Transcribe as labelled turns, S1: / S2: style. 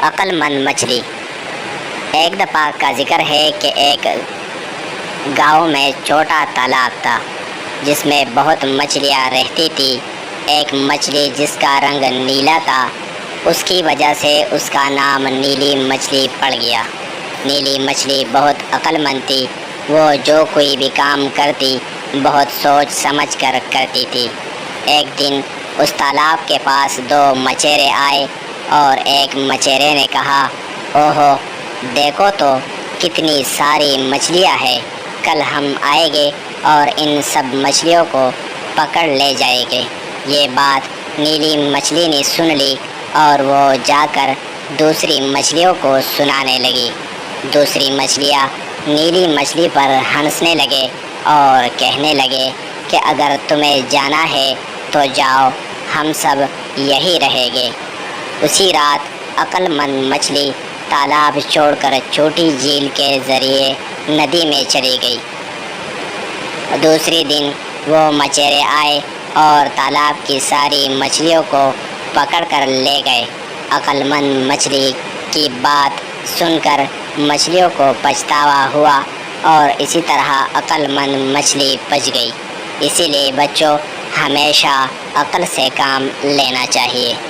S1: عقل مند مچھلی۔ ایک دفعہ کا ذکر ہے کہ ایک گاؤں میں چھوٹا تالاب تھا جس میں بہت مچھلیاں رہتی تھی۔ ایک مچھلی جس کا رنگ نیلا تھا، اس کی وجہ سے اس کا نام نیلی مچھلی پڑ گیا۔ نیلی مچھلی بہت عقل مند تھی، وہ جو کوئی بھی کام کرتی بہت سوچ سمجھ کر کرتی تھی۔ ایک دن اس تالاب کے پاس دو مچھیرے آئے اور ایک مچھیرے نے کہا، اوہو دیکھو تو کتنی ساری مچھلیاں ہیں، کل ہم آئیں گے اور ان سب مچھلیوں کو پکڑ لے جائیں گے۔ یہ بات نیلی مچھلی نے سن لی اور وہ جا کر دوسری مچھلیوں کو سنانے لگی۔ دوسری مچھلیاں نیلی مچھلی پر ہنسنے لگے اور کہنے لگے کہ اگر تمہیں جانا ہے تو جاؤ، ہم سب یہی رہیں گے۔ اسی رات عقل مند مچھلی تالاب چھوڑ کر چھوٹی جھیل کے ذریعے ندی میں چلی گئی۔ دوسری دن وہ مچھیرے آئے اور تالاب کی ساری مچھلیوں کو پکڑ کر لے گئے۔ عقل مند مچھلی کی بات سن کر مچھلیوں کو پچھتاوا ہوا اور اسی طرح عقل مند مچھلی بچ گئی۔ اسی لیے بچوں، ہمیشہ عقل سے کام لینا چاہیے۔